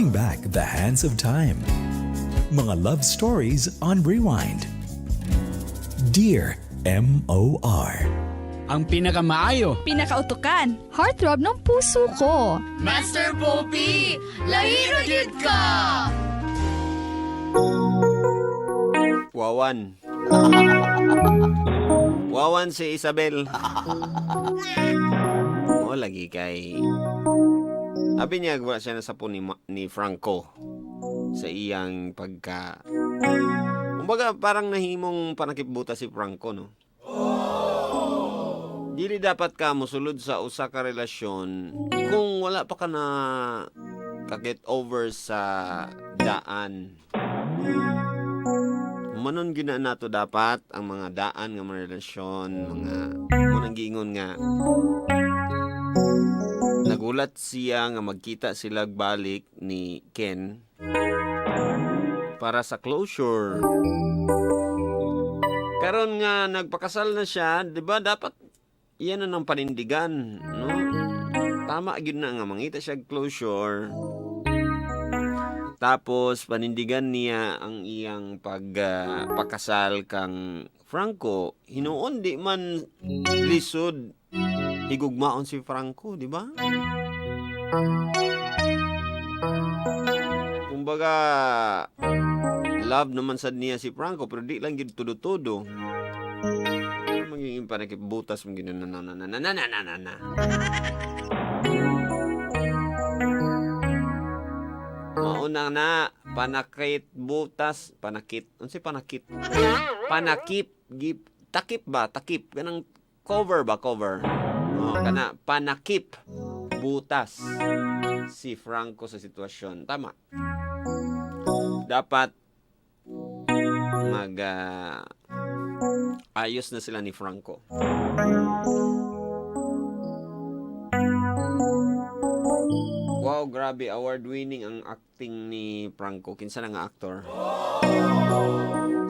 Bringing back the hands of time. Mga love stories on rewind. Dear M.O.R. Ang pinakamaayo. Pinakautukan. Heartthrob ng puso ko. Master Popi, lahiro gyud ka! Wawan. Wawan si Isabelle. O, lagi kay... Sabi niya, wala siya na sapo ni Franco sa iyang pagka... Kumbaga, parang nahimong panakip butas si Franco, no? Dili dapat ka musulod sa usa ka relasyon kung wala pa ka na ka-get over sa daan. Manon gina nato dapat ang mga daan nga mga relasyon, mga munang giingon nga nagulat siya nga magkita sila balik ni Ken para sa closure. Karon nga nagpakasal na siya, 'di ba? Dapat iyan na ng panindigan, no? Tama gyud na nga mangita siya closure. Tapos panindigan niya ang iyang pagpakasal kang Franco. Hinuon di man lisod higugmaon si Franco, di ba? Kumbaga love naman sad niya si Franco pero di lang gid tudo-tudo. Magiging panakip butas mong gina na. Mauna na panakit butas, panakit. Unsay panakit? Panakip, takip ba? Takip kanang cover ba, cover. Oh, kana panakip butas si Franco sa sitwasyon. Tama. Dapat ayos na sila ni Franco. Wow, grabe. Award-winning ang acting ni Franco. Kinsa na nga actor?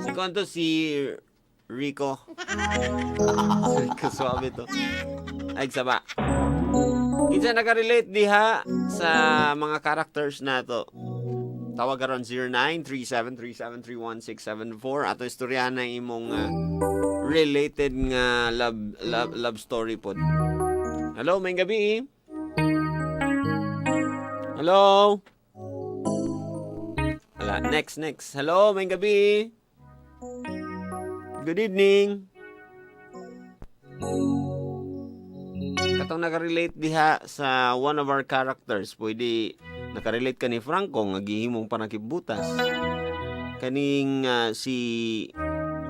Si Konto, si Rico. Kasuabe to. Ay, saba. Kinsa nakarelate diha sa mga characters na to? Tawag aron 093737316774 ato istorya na imong related nga love story pod. Hello, may gabi. Hello. Wala, next. Hello, may gabi. Good evening. Katong nakarelate diha sa one of our characters, pwede nakarelate ka ni Franco nga gihimong panakip butas. Kaning si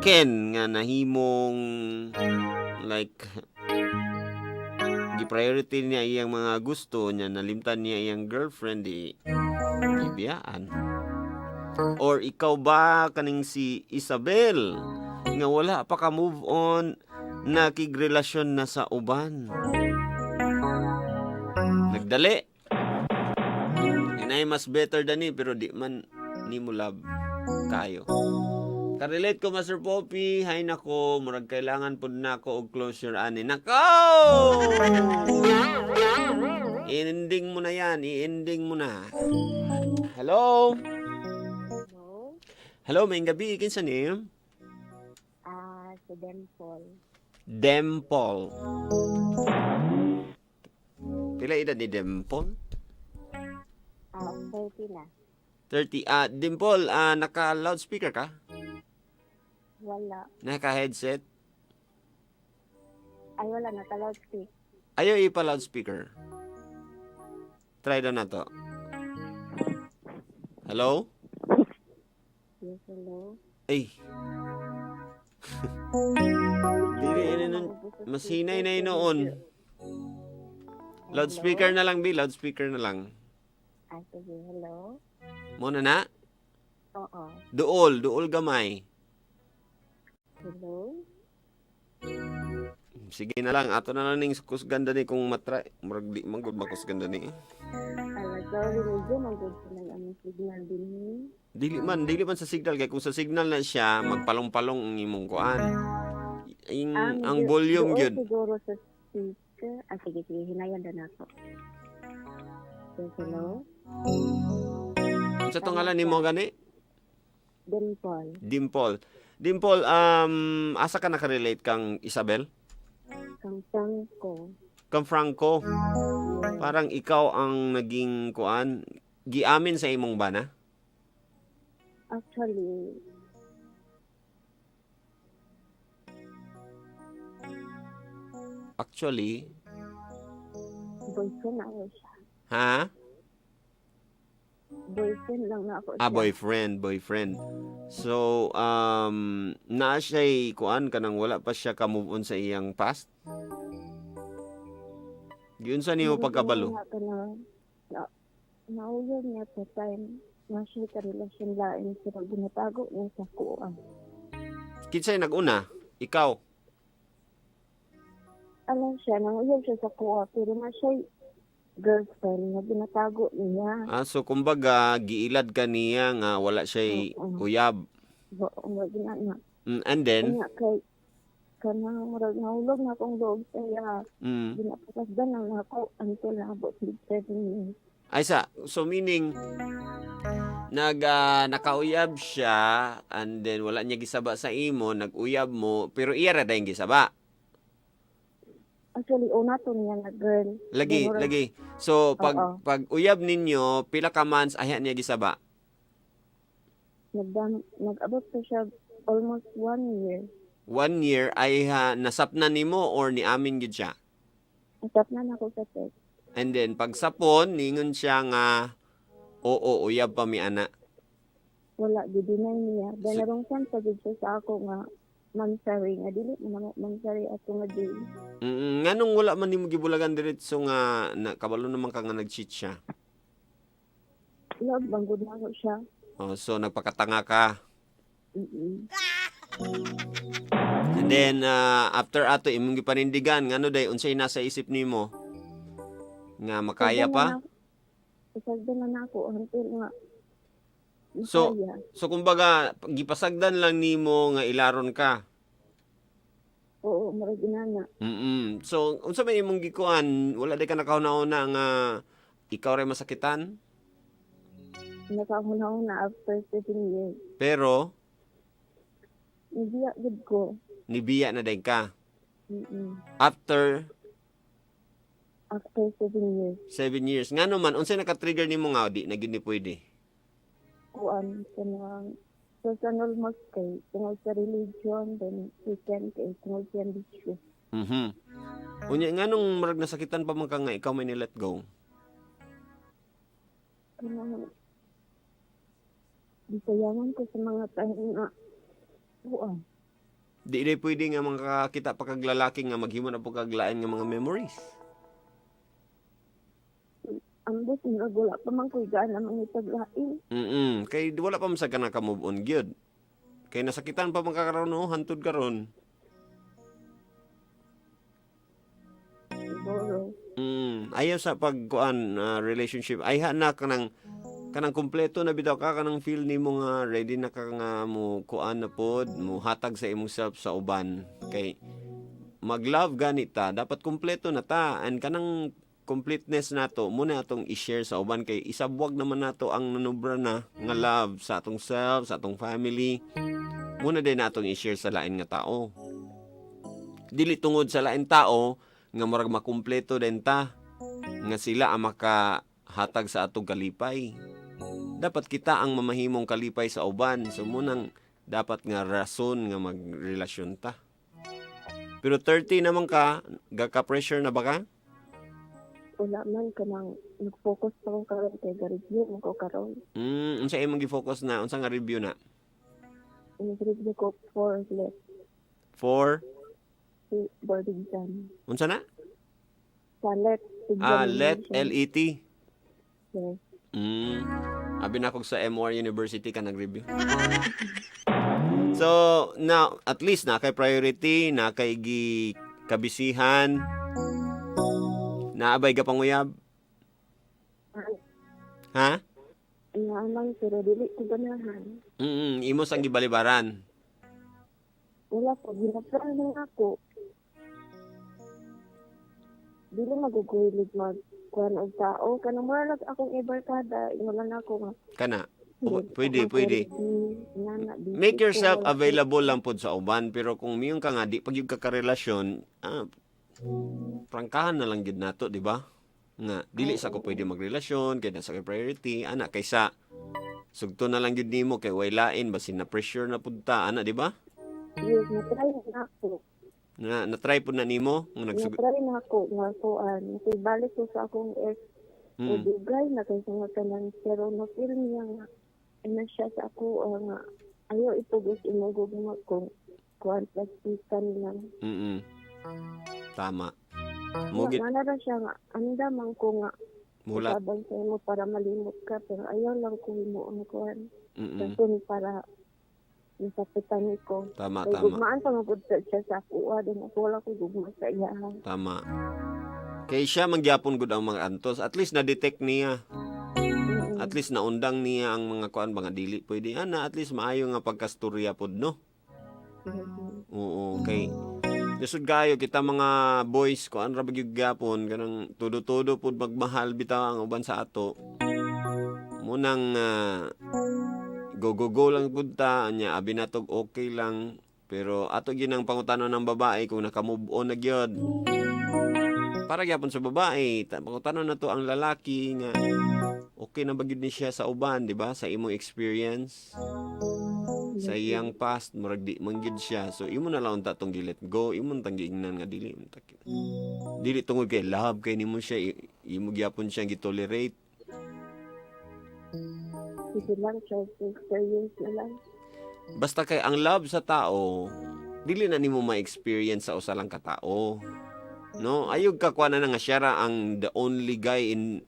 Ken nga nahimong like gi-priority niya iyang mga gusto niya, nalimtan niya iyang girlfriend ibiyaan. Or ikaw ba kaning si Isabelle nga wala pa ka move on, nakigrelasyon na sa uban. Nagdali. Inay mas better than pero di man ni mo love kayo. Karelate ko, Master Popi. Hay nako, murag kailangan po na ako og closure ani. Nako! I-ending mo na yan. I-ending mo na. Hello? Hello, may gabi. Kinsa ni? Si Dempol. Dempol. Pila edad ni Dempol? 30 na. 30. Dimple, naka-loudspeaker ka? Wala. Naka-headset? Ay, wala. Naka-loudspeaker. Ayaw ipa-loudspeaker. Try daw na to. Hello? Yes, hello. Ay. Mas hinay na noon. Loudspeaker na lang, B. Loudspeaker na lang. Sige, hello. Muna na? Oo. Duol gamay. Hello? Sige na lang, ato na lang ning kusganda ni kung matry. Murag di manggod makusganda ni. Sorry, medyo manggod sa ang signal din. Dili man sa signal kay kung sa signal na siya magpalong-palong ang imong kuan. Ang volume gyud. Siguro sa speaker. Sige, hinayan na ako. Yes, hello? Unsa tong ngalan nimo gani? Dimple. Dimple. Dimple, asa ka nakarelate kang Isabelle? Kang Franco. Kang Franco. Parang ikaw ang naging kuan, giamin sa imong bana? Actually, Actually, boyfriend ako siya. ha? Boyfriend lang na ako siya. Boyfriend. So, naa siya'y kuan kanang wala pa siya ka-move on sa iyang past? Giun sa nimo pagkabalo? Nauyod niya sa time na siya ka-relasyon lain pero ginatago niya sa kuwan. Kinsay nag-una? Ikaw? Alam siya, nauyod siya sa kuwan pero na siya girlfriend na ginatago niya. So kumbaga giilad ka niya nga wala siya'y uyab. Wag na na. And then, Kanya kay kanang murag nahulog na akong loob sa iya. Ginapasasdan lang ako until naabot 7 years. ay so meaning nakauyab siya and then wala niya gisaba sa imo, nag-uyab mo, pero iya ra dayong gisaba. Actually, una to niya na girl. Lagi. So pag uyab ninyo, pila ka months aya niya gisaba? Nag-abot pa siya almost 1 year. 1 year ay nasapna nimo or ni amin gyud siya? Isap na ako sa text. And then pag sapon ningon siya nga oo uyab pa mi ana. Wala, gidinay niya. Then narong san pa gid siya sa ako nga mansari nga dili mo mansari ato nga di. Nganong wala man nimo gibulagan diretso nga kabalo naman ka nga nag-cheat siya? Love, banggod na ako siya. So nagpakatanga ka. And then after ato imong gipanindigan ngano day unsay nasa isip nimo? Nga makaya pa? Isagdan na ako until nga So makaya. so kumbaga gipasagdan lang nimo nga ilaron ka. Oo, murag inana. So unsa may imong gikuan? Wala day ka nakahuna-una nga ikaw ray masakitan? Nakahuna after 7 years. Pero Nibiya gid ko. nibiya na day ka. After After 7 years. 7 years. Ngano man unsay naka-trigger nimo nga di na gyud ni pwede? Kuan kanang personal most kay tungod sa religion, then weekend kay tungod sa ambisyon. Unya nganong murag nasakitan pa man ka nga ikaw may ni let go? Kanang bisayangan ko sa mga tayo nga kuan. Di day pwede nga makakita pa kag lalaki nga maghimo na po kag lain nga mga memories. Ambot nga wala pa man ko'y gana mangitaglain. Kay wala pa man sa ka naka-move on gyud. Kay nasakitan pa man ka karon hantod karon. Siguro. Ayaw sa pagkuan relationship ay na kanang kumpleto na bitaw ka kanang feel nimo nga ready na ka nga mo kuan na pod mo hatag sa imong self sa uban kay mag-love ganita dapat kumpleto na ta and kanang completeness nato muna atong i-share sa uban kay isabwag naman nato ang nanubra na nga love sa atong self sa atong family muna din natong i-share sa lain nga tao dili tungod sa lain tao nga murag makumpleto din ta nga sila ang makahatag sa atong kalipay. Dapat kita ang mamahimong kalipay sa uban. So munang dapat nga rason nga magrelasyon ta. Pero 30 naman ka, gaka-pressure na ba ka? Wala man kanang nag-focus pa ko karon kay ga-review mo ko karon. Unsa imong gi-focus na? Unsa nga review na? Nag-review ko for let For? boarding exam. Unsa na? Sa let Let, L-E-T. Yes. Abi na kog sa MOR University ka nag-review. So, now, at least na kay priority, na kay kabisihan, naabay ka panguyab? Ha? Naamang pero dili ko ganahan. Imo sang gibalibaran. Wala po, ginapran lang ako. Dili magugulig magkuhan og tao. Kanang mura lang akong ibarkada, ingulan ako nga. Kana? Pwede. Make yourself available lang pod sa uban, pero kung miyong ka nga di pag yung kakarelasyon, prangkahan na lang gyud nato, di ba? Nga dili sa ko pwede magrelasyon kay nasa kay priority ana kaysa sugto na lang gyud nimo kay way lain basin na pressure na pudta ana, di ba? Yes, na-try na ako. Na-try pud na nimo nga Na-try na ako. Nga kuan. Balik ko sa akong ex. O dugay na kaysa nga kanang pero na-feel niya nga na siya sa ako nga ayaw ipugos imugog mo kung kuan plastikan lang. Tama. Mana ra siya nga anda man ko nga Mulat. sabang sa imo para malimot ka pero ayaw lang ko mo ang kuan. Kasi para nasapitan ko. Tama. Gugmaan pa mapud siya sa ako din ako wala ko gugma sa iya. Tama. Kay siya mangyapon gud ang mga antos. At least na-detect niya. At least naundang niya ang mga kuan mga dili pwede ana. At least maayo nga pagkastorya pod no. Oo, okay. Lisod kayo kita mga boys kuan ra bagyud gyapon kanang todo-todo pod magmahal bitaw ang uban sa ato. Munang go lang punta anya abi natog okay lang pero ato ginang pangutanon ng babae kung naka-move on na gyud para gyapon sa babae pangutanon na to ang lalaki nga okay na ba gyud ni siya sa uban, di ba, sa imong experience sa iyang past murag di man gyud siya so imo na lang unta tong gilet go imo tang giingnan nga dili tungod kay love kay nimo siya imo gyapon siya gitolerate. Sige lang, experience na lang. Basta kay ang love sa tao, dili na nimo ma-experience sa usa lang ka tao. No, ayog ka kuha na nga siya ra ang the only guy in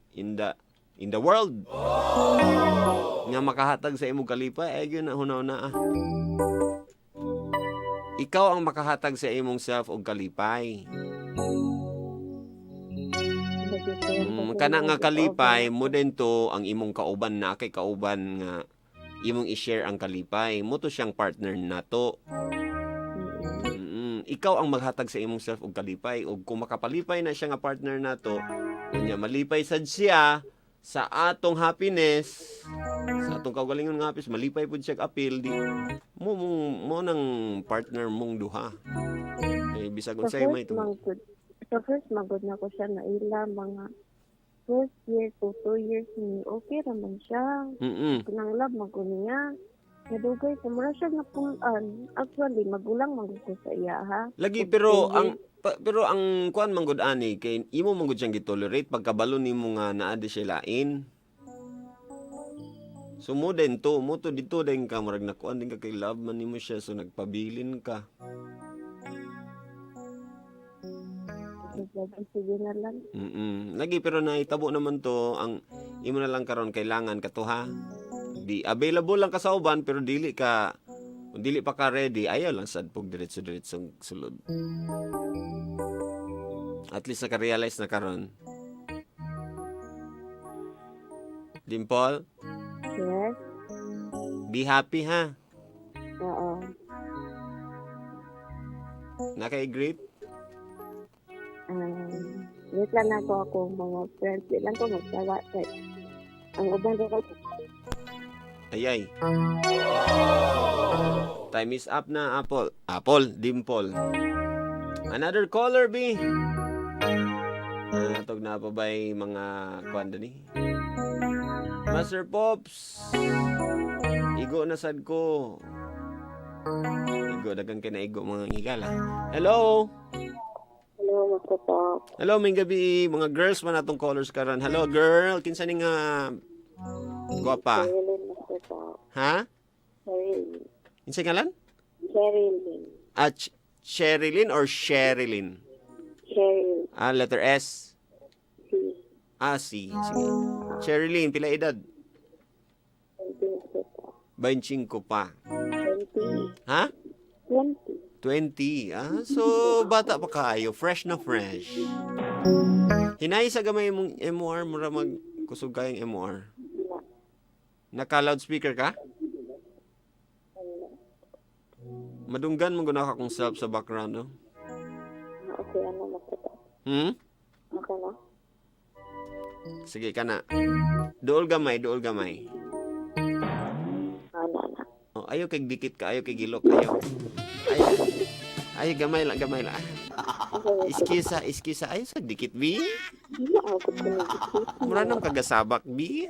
the world. Nga makahatag sa imong kalipay, ay gyud na hunaw-na. Ikaw ang makahatag sa imong self og kalipay. Kana nga kalipay mo din to ang imong kauban na kay kauban nga imong i-share ang kalipay mo to siyang partner nato. Ikaw ang maghatag sa imong self og kalipay ug kung makapalipay na siya nga partner nato unya malipay sad siya sa atong happiness sa atong kaugalingon nga happiness malipay pud siya appeal di mo nang partner mong duha bisag unsay may So first, magod na ko siya na ila mga first year to 2 years ni okay raman siya. Nang love magod niya. Nadugay sa mura siya napulan. Actually, magulang magod ko sa iya ha. Lagi pero ang kuan manggod ani kay imo manggod siyang gitolerate pagkabalo nimo nga naa di siya lain. So mo to dito din ka murag nakuan din ka kay love man nimo siya so nagpabilin ka. Sige na lang. Lagi pero naitabo naman to ang imo na lang karon kailangan ka to ha. Di available lang ka sa uban pero dili pa ka ready ayaw lang sad pog diretso sulod. At least naka-realize na karon. Dimple? Yes. Be happy ha. Oo. Naka-agree? Wait lang ako mga friends. Wait lang ko magsawa. Ang uban ko. Ayay. Time is up na, Apple. Dimple. Another caller, B. Natog na pa ba'y mga kwanda ni? Master Pops. Igo na sad ko. Dagang kinaigo mga ngigala. Hello? Hello, Master Pop. Hello, may gabi. Mga girls man atong callers karon. Hello, girl. Kinsa ni nga guwapa? Sherilyn, Master Pop. Ha? Sherilyn. Kinsa ngalan? Sherilyn. Sherilyn or Sherilyn? Sherilyn. Letter S. C. C. Sige. Sherilyn, pila edad? 25 pa. 20. Ha? 20. 20. So bata pa kayo. Fresh na fresh. Hinay sa gamay mong MOR, mura magkusog kayong MOR. Naka-loudspeaker ka? Madunggan mo guna ka kung self sa background, no? Okay, ano makita? Okay na? Sige ka na. Dool gamay. Ayaw kay dikit ka, ayaw kay gilok, ayaw. Ay, gamay lang. Iskisa. Ayaw sa dikit, B. Hindi ako pinagkikita. Mura nang kagasabak, B.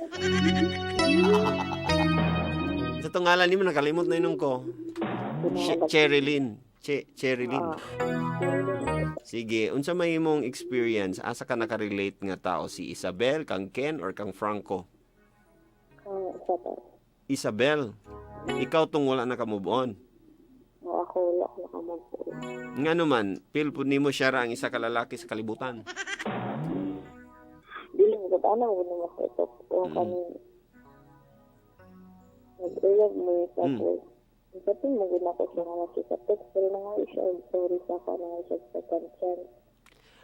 Sa tungalan ni mo, nakalimot na yun ko. Cherilyn. Cherilyn. Sige, unsa may imong experience? Asa ka nakarelate nga tao? Si Isabelle, kang Ken, or kang Franco? Isabelle. Ikaw tong wala na ka-move on. Ako wala ko nakamove on. Nga naman, feel po ni mo siya ra ang isa ka lalaki sa kalibutan. Dili mo ba na mo na makita ko kami. Nag-uyab mo tapos. Kasi maganda ko siya nga sa text pero na nga siya sorry sa ka na siya sa kancan.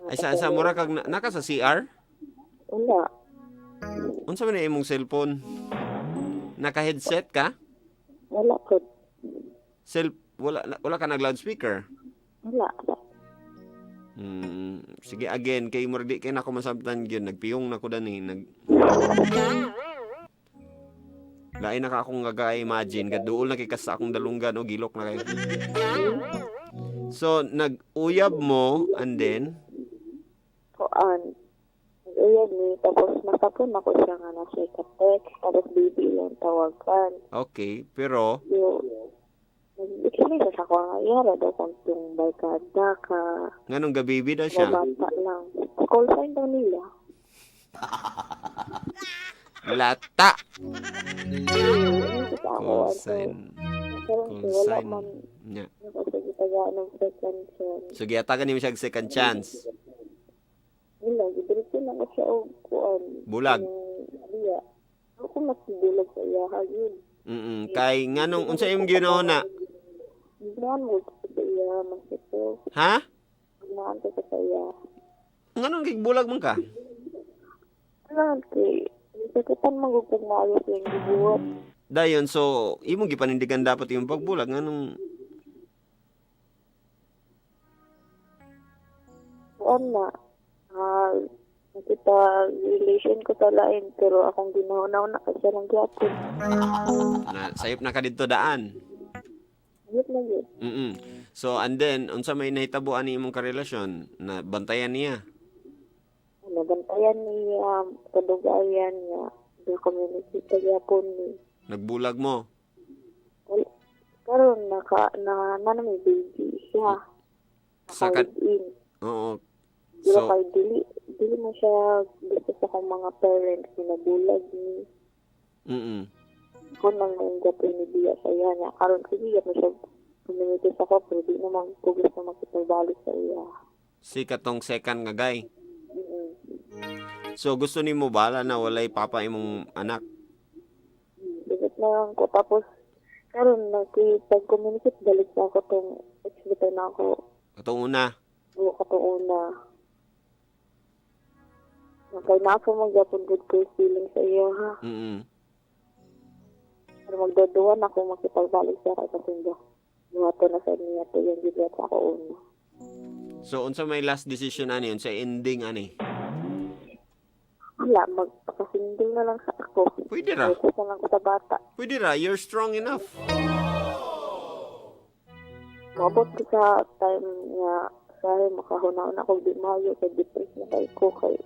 Ay sa mura kag naka sa CR? Wala. Unsa man imong cellphone? Naka-headset ka? Wala ko. Wala ka nag loudspeaker? Wala. Sige again kay murdi kay nako masabtan gyud nagpiyong nako dani lain na ka akong imagine gaduol na kay kasa akong dalunggan o gilok na kayo. So nag-uyab mo and then nag-uyab ni tapos nakapon ako siya nga na siya ka-text tapos baby lang tawagan. Okay, pero nag-ikili siya sa ko nga yara daw kung yung barkada ka nganong gabibi daw siya? Mabata lang. Call sign daw nila. Lata. Call sign. Wala man. Nya. Nakasagitagaan ng second chance. So giyatagan nimo siya second chance. Wala, gidiretso lang ko siya o kuan. Bulag. Iya. Ako mas bulag sa iya yun. Kay nganong unsa imong ginahuna? Ginahan mo sa iya masito. Ha? Ginahan ko sa iya. Nganong gigbulag man ka? Ano kay sakitan magugpag maayos yung gibuhat. Dayon, so, imong gipanindigan dapat yung pagbulag. Nganong... Na, nakita relation ko talain, pero akong ginahunaw na kasi lang gyapon. Sayop na ka dito daan. Yun na yun. So, and then, unsa may nahitabuan ni imong karelasyon na bantayan niya? Nabantayan niya, kadugayan niya, the community sa gyapon ni. Nagbulag mo? Karon na may baby siya. Naka-live-in. Oo. Pero So, kay dili mo siya gusto sa akong mga parents ginabulag ni. Kung nang nanggapin ni Bia sa iya niya. Karon sige mo siya community sa ko pero di naman ko gusto makipag-balik sa iya. si katong second nga guy. So, gusto ni mo bala na walay papa imong anak? Bigat na lang ko. Tapos, karon nakipag-communicate balik na ako tong ex-bito na ako. Katong una? Oo, katong una. Kaya na ako mag-yapon good ko feeling sa iyo, ha? Pero magdaduan ako makipagbalik siya kay Kasinda. Buhato na sa niya to yung gigat ako una. So, unsa may last decision ani? Unsa ending ani? Wala, magpakasinding na lang sa ako. Pwede ra. Kasi sa lang ko sa bata. Pwede ra. You're strong enough. Mabot ko sa time nga sahi makahunaon ako di mayo kay depressed na kay ko kay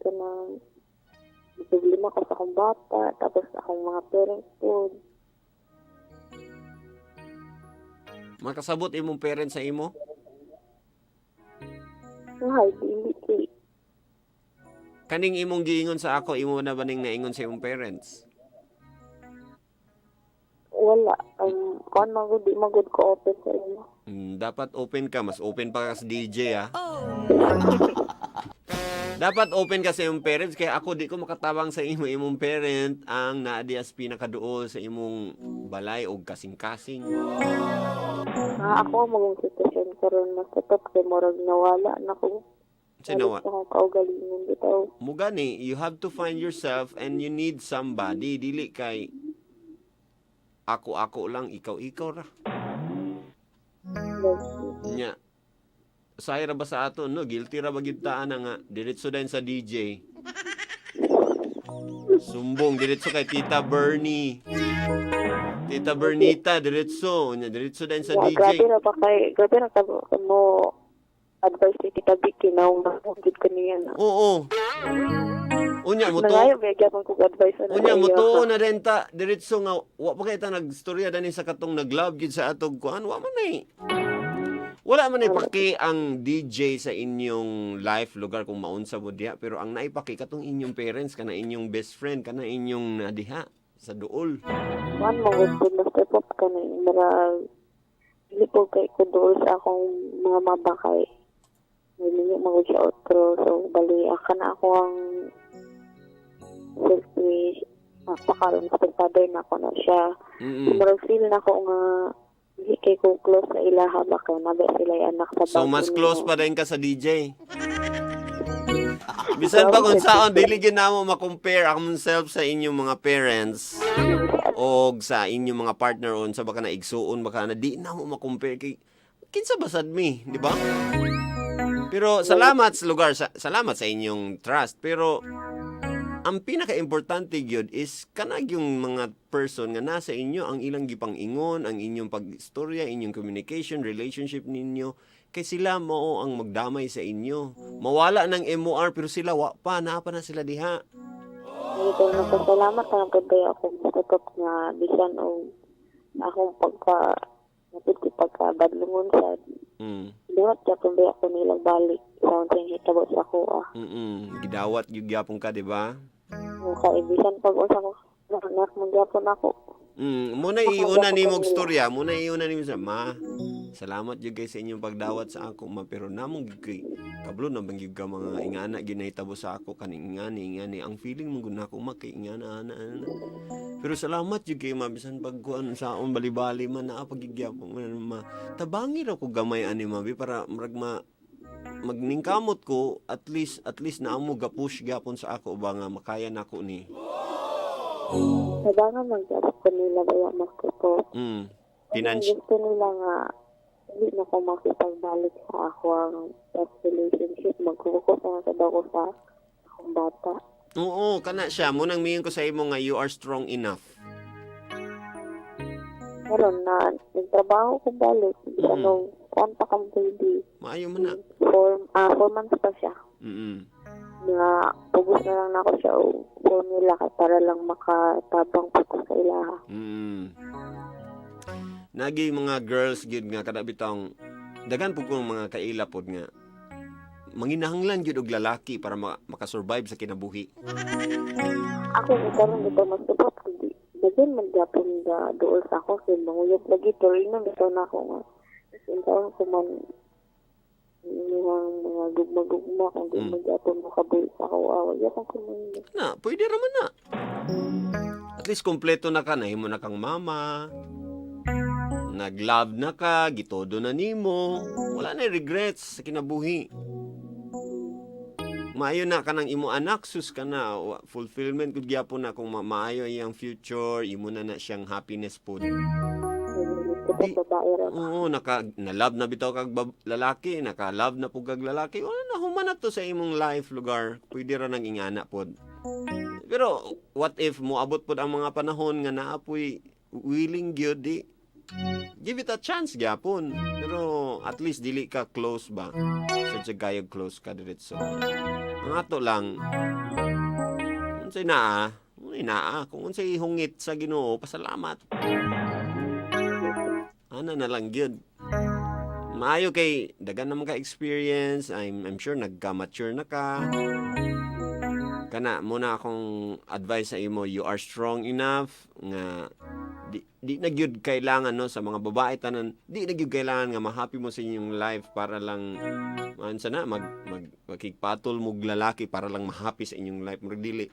ka na problema ko sa akong bata tapos akong mga parents po. Makasabot imong parents sa imo? Ay, dili kay Kaning imong giingon sa ako, imo na ba ning naingon sa imong parents? wala. Kung magod, di magod ko open sa inyo. Dapat open ka. Mas open pa ka sa DJ, ha? Dapat open ka sa imong parents. Kaya ako, di ko makatabang sa imong parent ang naadias pinakaduol sa imong balay o kasing-kasing. Ako, magong sitwasyon karon mas tatap kay morag nawala na ko. Sinawa? Ako kaugalingon bitaw. Mugani, you have to find yourself and you need somebody. Dili kay ako lang, ikaw ra. Nya. Say ra ba sa ato, no? Guilty ra ba gid ta nga diretso din sa DJ. Sumbong diretso kay Tita Bernie. Tita Bernita diretso, nya diretso din sa DJ. Grabe ra ka mo advice ni Tita Vicky na umagid ko niya na. Oo. Unya mo to. Nangayo gyapon ko advice na. Unya mo to na din ta diretso nga wa pa kay ta nagstorya dani sa katong naglove gid sa atog kuan wa man ay. Wala man ay paki ang DJ sa inyong life lugar kung maunsa mo diha pero ang naipaki katong inyong parents kana inyong best friend kana inyong nadiha sa duol. Man mo gusto na step up ka na mara dili po kay ko dool sa akong mga mabakay. Hindi mo siya otro so bali na ako ang selfish pakaron sa pagpaday na ako na siya. Murag feel na ako nga hindi kay ko close na ilaha ba kay nabe sila anak sa So mas close pa rin ka sa DJ. Bisan pa kung saan dili gyud namo ma-compare akong self sa inyong mga parents o sa inyong mga partner on sa baka na igsuon baka na di na mo ma-compare kay kinsa basad mi, di ba? Pero salamat sa lugar, salamat sa inyong trust. Pero ang pinaka-importante gyud is kanag yung mga person nga nasa inyo ang ilang gipang-ingon, ang inyong pag-istorya, inyong communication, relationship ninyo. Kay sila mo ang magdamay sa inyo. Mawala ng MOR pero sila wa pa na sila diha. Ito na pasalamat ang pagday ako tutok nga bisan o akong pagka-badlungon sa Dawat yapon ba ako nilang balik sa unsang hitabo sa kuha. Gidawat yung gyapon ka, di ba? Kaibisan pag usa ko anak mo gyapon ako. Muna iuna ni mong storya, muna iuna ni sa ma. Salamat jud kay sa inyong pagdawat sa ako, ma, pero namong kay kablo na bang gyud ka mga ingana ginahitabo sa ako kaning ingani ang feeling mo gud nako ma kay ingana ana. Pero salamat jud kay ma bisan pagkuan sa on bali-bali man naa pagigyapon ma. Tabangi ra ko gamay ani ma para murag magningkamot ko at least na amo gapush gyapon sa ako ba nga makaya nako ni. Sabangan man ko nila baya mas ko. Gusto nila nga hindi na ko makipagbalik sa ako ang past relationship. Magkukukus na sa daw ko sa akong bata. Oo, kana siya. Munang mingon ko sa imo nga you are strong enough. Meron na, nagtrabaho ko balik. Anong, kuwan pa kang baby. Maayo man na. 4 months pa siya. Nga, pugos na lang na ako siya o formula para lang makatabang po sa ilaha. Nagi mga girls gid nga kada bitang daghan pug kong mga kaila pod nga manginahanglan gyud og lalaki para makasurvive sa kinabuhi. Ako karon dito mas support kundi daghan man gyapon nga dool sa ako kay manguyop lagi tuloy na bitaw na ako nga. Sintaon ko man yung mga gugma kung di mo gyapon mo kabuhi sa ako gyapon ko man. Na, pwede ra man na. At least kompleto na ka, nahimo na kang mama. Nag-love na ka, gitodo na nimo. Wala na regrets sa kinabuhi. Maayo na ka ng imo anak, sus ka na. Fulfillment kung gyapon na kung maayo iyang future, imo na siyang happiness po. Oo, na-love na bitaw kag lalaki, naka-love na po kag lalaki. Wala na, humanap to sa imong life lugar. Pwede ra nang ingana po. Pero, what if moabot po ang mga panahon nga naapoy willing gyud di? Give it a chance gyapon. Pero at least dili ka close ba? Sa gayag close ka diretso. Ang ato lang unsay naa, kung unsay hungit sa Ginoo, pasalamat. Ana na lang gyud. Maayo kay daghan naman ka experience. I'm sure nagka-mature na ka. Kana muna akong advice sa imo, you are strong enough nga di na gyud kailangan no sa mga babae tanan, di na gyud kailangan nga ma-happy mo sa inyong life para lang mansa na magkikpatol mo lalaki para lang ma-happy sa inyong life murag dili.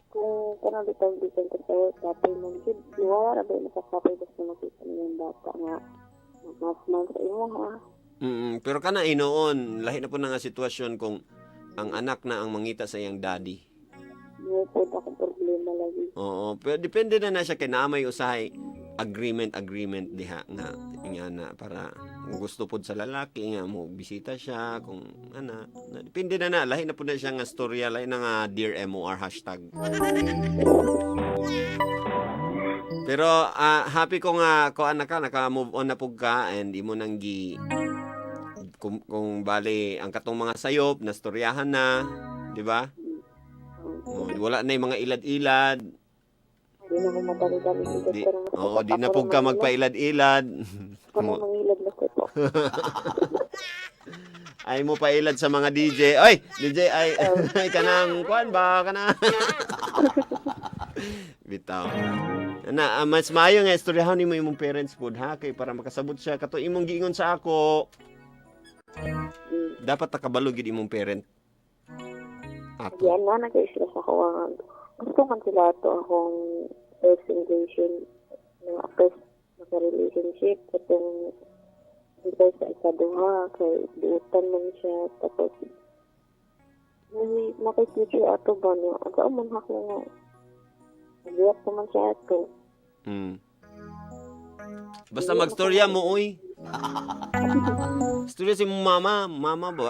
Kung kana bitong bisan ko sa tapos mo gid wala ba nakakapay basta makita niyo bata nga mas sa imo ha. Pero kana inoon lahi na po na nga sitwasyon kung ang anak na ang mangita sa iyang daddy. May po akong problema lagi. Oo, pero depende na siya kay naamay usahay agreement diha nga na para kung gusto pod sa lalaki nga mo bisita siya kung depende na lahi na pud na siya nga storya lahi na nga dear MOR hashtag. Pero happy ko nga ko naka-move on na pug ka and imo nang kung bali ang katong mga sayop na storyahan na, di ba? Wala na yung mga ilad-ilad. Hindi na ko madali-dali. Di na pug ka magpailad-ilad. Parang mangilad na ko po. Ay mo pailad sa mga DJ. Oy, DJ ay kanang kuan ba kana? Bitaw. Mas maayo nga istoryahon nimo imong parents pod ha kay para makasabot siya kato imong giingon sa ako. Dapat nakabalo gid imong parent. Ato. Yan na nag-isla sa kawangan. Gusto man sila ito akong first engagement na first relationship katong ito sa ikaduha kay duutan man siya tapos makikita ato ba niya aga man ako nga nagiyap naman siya ato. Basta magstorya mo uy. Storya si mama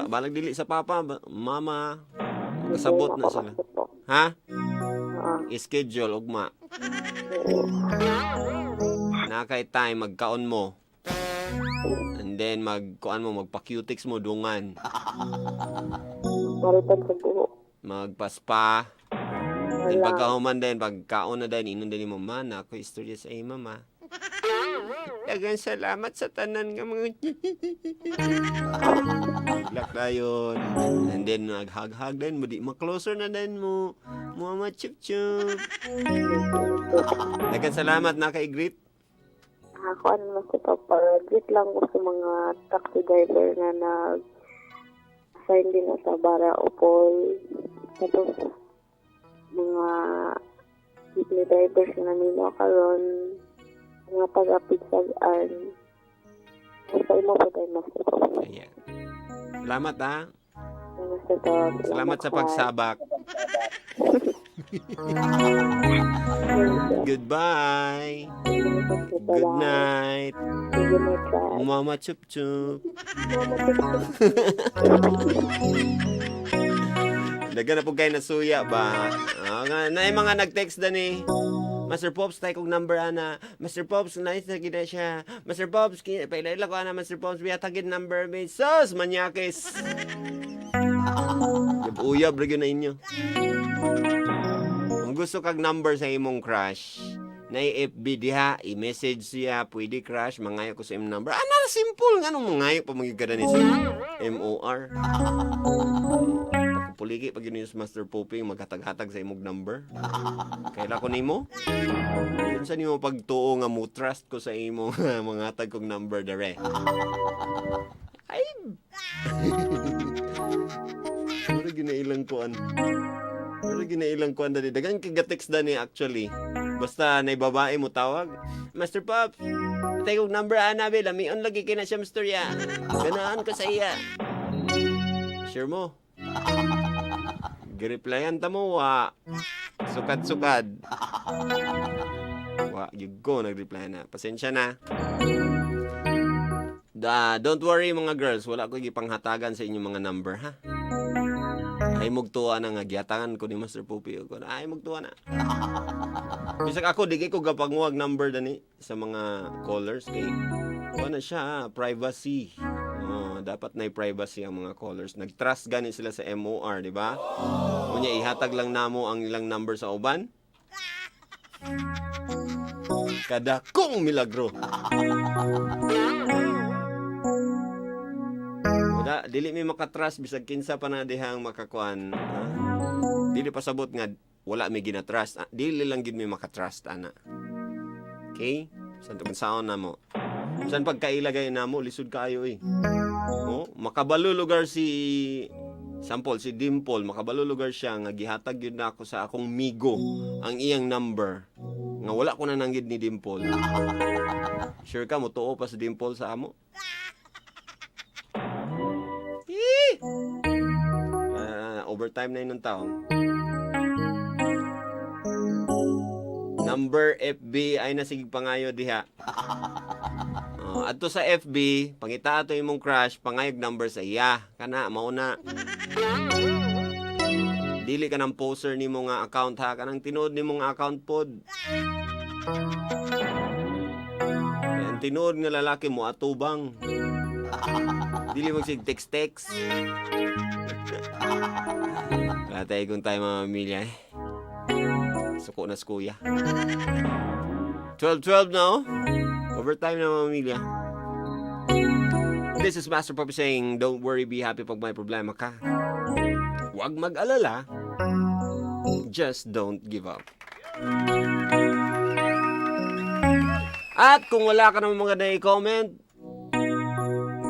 balag dili sa papa mama kasabot na sila. Ha? Schedule ugma. Nakay time magkaon mo. And then magkuan mo magpa-cutics mo dungan. Maritan sa buho. Magpaspa. Then pagkahuman din pagkaon na din inon din mo man ako istorya sa iya mama. Daghang salamat sa tanan nga mga lak dayon. And then naghag-hag din mo di ma-closer na din mo. Mama chup-chup. Daghang salamat na kay greet. Ako ano mas ito greet lang ko sa mga taxi driver na nag-assign din na sa Bara Opol. Tapos mga jeepney drivers na nila karon mga taga-pigsagan. Basta mo po tayo, Master Popi. Ayan. Salamat ha. Master Popi. Salamat sa pagsabak. Goodbye. Good night. Good night. Mama chup chup. Daga na po kayo nasuya ba? Na yung mga nag-text na ni Master Pops, tayo kong number ana. Master Pops, nice na gina siya. Master Pops, pailaila ko ana, Master Pops, biyatagin number me. Sus, manyakis. Uyab, regyo na inyo. Kung gusto kag number sa imong crush, na FB diha, i-message siya, pwede crush, mangayo ko sa imong number. Na simple, nga nung mangayo pa magigada ni siya. MOR. Puliki pag yun yung Master Popi maghatag-hatag sa imong number. Kaila ko nimo? Yun sa nimo pagtuo nga mo trust ko sa imo mga hatag kong number dare. Ay. Pero ginailang kuan. Dali. Dagan kiga-text dani actually. Basta nay babae mo tawag. Master Pops, tay kong number ana be lamion lagi kina siya Master ya. Ganaan ko sa iya. Sure mo? Gireplyan ta mo wa sukad-sukad. Wa yun ko nag-reply na. Pasensya na. Don't worry mga girls, wala ko gipanghatagan sa inyong mga number ha. Ay mugtuwa na nga giatangan ko ni Master Popi ko. Ay mugtuwa na. Bisag ako di ko gapanguwag number dani sa mga callers kay wala siya privacy. Dapat na privacy ang mga callers. Nag-trust gani sila sa MOR, di ba? Kunya ihatag lang namo ang ilang number sa uban. Kada kong milagro. Wala, dili mi makatrust bisag kinsa pa na dihang makakuan. Dili pasabot nga wala mi ginatrust. Dili lang gid mi makatrust ana. Okay? Santo saon na mo. San pagkailagay namo lisod kaayo eh. Makabalo lugar si sample si Dimple, makabalo lugar siya nga gihatag yun na ako sa akong migo ang iyang number. Nga wala ko na nanggid ni Dimple. Sure ka mo tuo pa si Dimple sa amo? Overtime na yun ng taon. Number FB ay nasig pangayo diha. Adto sa FB, pangita ato imong crush, pangayog number sa iya. Kana mao na. Dili ka ng poster nimo nga account ha, kanang tinuod nimo nga account pod. Kaya ang tinuod nga lalaki mo atubang. Dili magsig text. Latay kung tayo mga pamilya eh. Suko na skuya. 12-12 now. Overtime na mga pamilya. This is Master Popi saying, don't worry, be happy pag may problema ka. Huwag mag-alala. Just don't give up. At kung wala ka naman mga na-comment,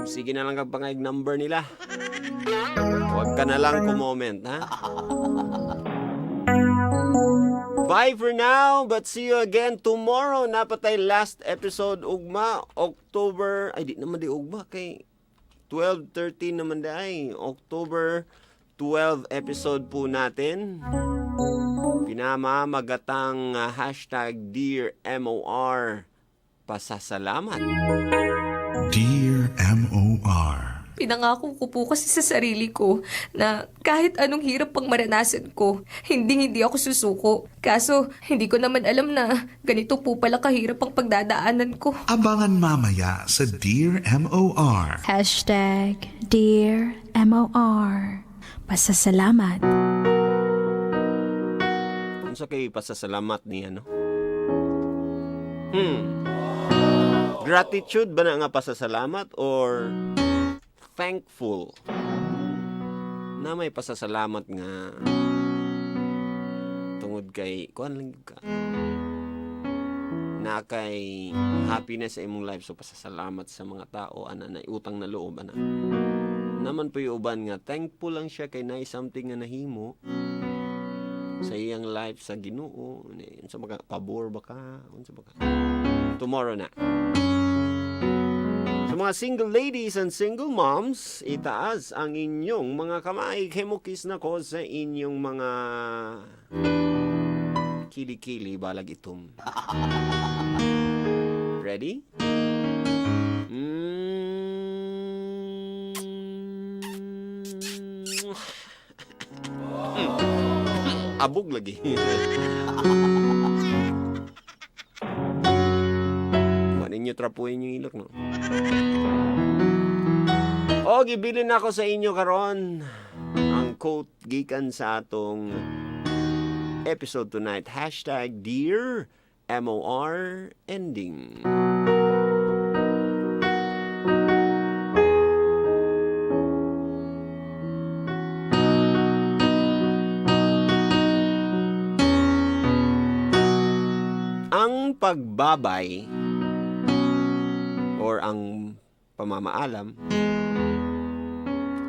sige na lang kang pangayag number nila. Huwag ka na lang kumoment, ha? Bye for now, but see you again tomorrow. Napatay last episode ugma, October, ay di naman di ugma, kay 12-13 naman di, October 12 episode po natin. Pinamamagatang hashtag Dear MOR, pasasalamat. Dear MOR. Pinangako ko po kasi sa sarili ko na kahit anong hirap pang maranasan ko, hindi ako susuko. Kaso, hindi ko naman alam na ganito po pala kahirap ang pagdadaanan ko. Abangan mamaya sa Dear MOR. Hashtag Dear MOR. Pasasalamat. Ano sa kayo pasasalamat ni ano? Gratitude ba na nga pasasalamat or thankful na may pasasalamat nga tungod kay kuan lang ka na kay happiness sa imong life, so pasasalamat sa mga tao ana na utang na loob ana naman po yung uban nga thankful lang siya kay naay something nga nahimo sa iyang life sa Ginoo. Unsa ba ka pabor ba ka unsa ba ka tomorrow na. Sa mga single ladies and single moms, itaas ang inyong mga kamay. Hemukis na ko sa inyong mga kili-kili balag itom. Ready? Abog lagi. Ninyo trapuin yung ilok, no? O, gibilin ako sa inyo karon ang quote gikan sa atong episode tonight. Hashtag Dear MOR Ending. Ang pagbabay or ang pamamaalam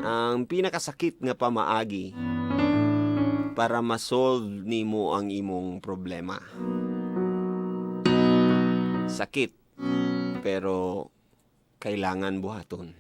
ang pinakasakit nga pamaagi para ma-solve nimo ang imong problema. Sakit pero kailangan buhaton.